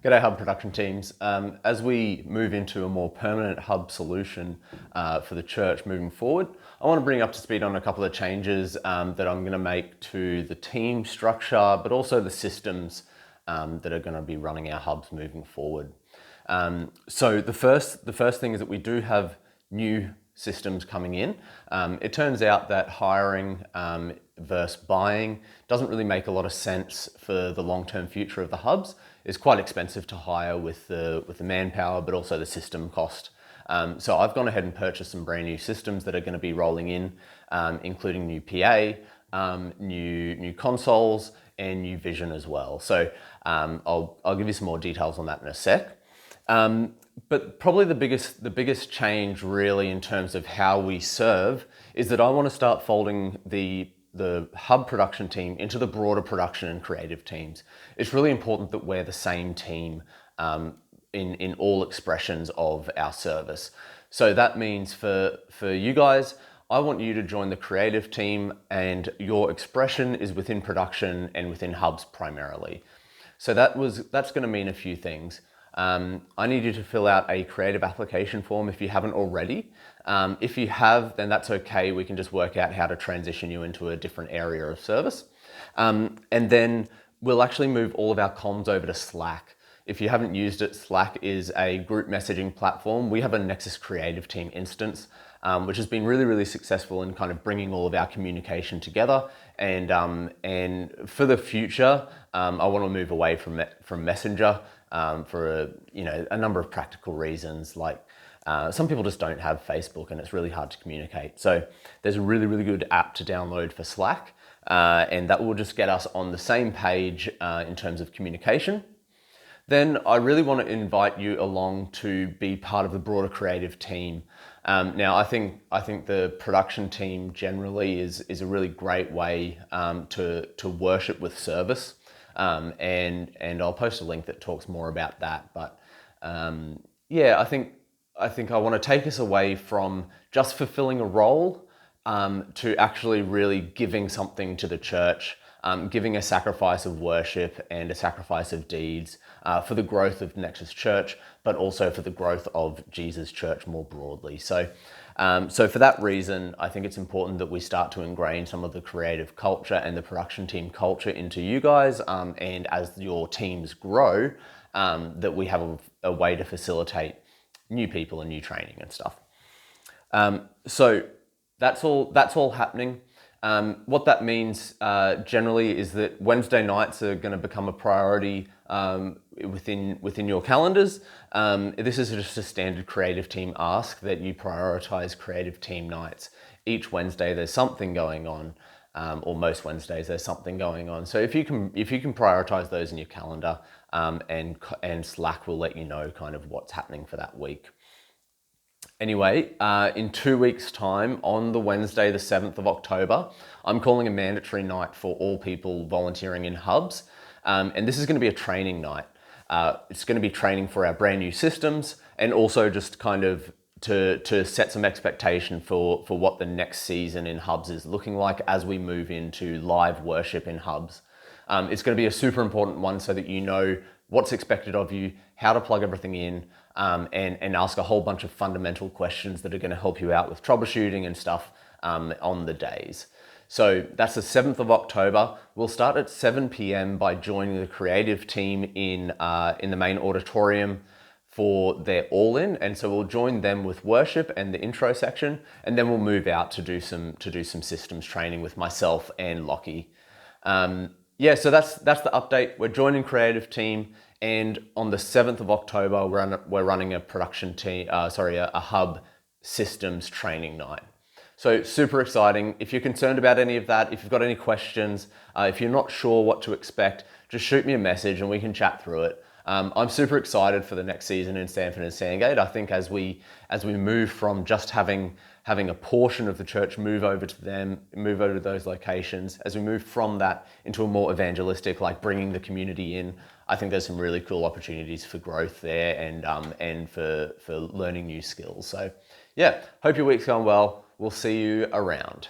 G'day Hub production teams. As we move into a more permanent Hub solution for the church moving forward, I want to bring you up to speed on a couple of changes that I'm going to make to the team structure, but also the systems that are going to be running our Hubs moving forward. So the first thing is that we do have new systems coming in. It turns out that hiring versus buying doesn't really make a lot of sense for the long-term future of the Hubs. It's quite expensive to hire with the manpower, but also the system cost. So I've gone ahead and purchased some brand new systems that are going to be rolling in, including new PA, new consoles, and new vision as well. So I'll give you some more details on that in a sec. But probably the biggest change really in terms of how we serve is that I want to start folding the Hub production team into the broader production and creative teams. It's really important that we're the same team in all expressions of our service. So that means for you guys, I want you to join the creative team and your expression is within production and within Hubs primarily. So that's going to mean a few things. I need you to fill out a creative application form if you haven't already. If you have, then that's okay. We can just work out how to transition you into a different area of service. And then we'll actually move all of our comms over to Slack. If you haven't used it, Slack is a group messaging platform. We have a Nexus Creative Team instance, which has been really, really successful in kind of bringing all of our communication together. And for the future, I want to move away from Messenger for a number of practical reasons. Like some people just don't have Facebook and it's really hard to communicate. So there's a really, really good app to download for Slack, and that will just get us on the same page in terms of communication. Then I really want to invite you along to be part of the broader creative team. Now, I think the production team generally is a really great way to worship with service, and I'll post a link that talks more about that. But yeah, I think I want to take us away from just fulfilling a role to actually really giving something to the church. Giving a sacrifice of worship and a sacrifice of deeds for the growth of Nexus Church, but also for the growth of Jesus Church more broadly. So for that reason, I think it's important that we start to ingrain some of the creative culture and the production team culture into you guys, and as your teams grow, that we have a way to facilitate new people and new training and stuff. So that's all happening. What that means generally is that Wednesday nights are going to become a priority within your calendars. This is just a standard creative team ask that you prioritize creative team nights. Each Wednesday there's something going on, or most Wednesdays there's something going on. So if you can prioritize those in your calendar, and Slack will let you know kind of what's happening for that week. Anyway, in 2 weeks' time, on the Wednesday, the 7th of October, I'm calling a mandatory night for all people volunteering in Hubs. And this is going to be a training night. It's going to be training for our brand new systems and also just kind of to set some expectation for what the next season in Hubs is looking like as we move into live worship in Hubs. It's going to be a super important one so that you know what's expected of you, how to plug everything in, and ask a whole bunch of fundamental questions that are going to help you out with troubleshooting and stuff on the days. So that's the 7th of October. We'll start at 7 p.m. by joining the creative team in the main auditorium for their all-in, and so we'll join them with worship and the intro section, and then we'll move out to do some systems training with myself and Lockie. Yeah, so that's the update. We're joining creative team, and on the 7th of October, we're running a production team, a Hub systems training night. So super exciting. If you're concerned about any of that, if you've got any questions, if you're not sure what to expect, just shoot me a message and we can chat through it. I'm super excited for the next season in Stanford and Sandgate. I think as we move from just having a portion of the church move over to those locations, as we move from that into a more evangelistic, like bringing the community in, I think there's some really cool opportunities for growth there and for learning new skills. So yeah, hope your week's going well. We'll see you around.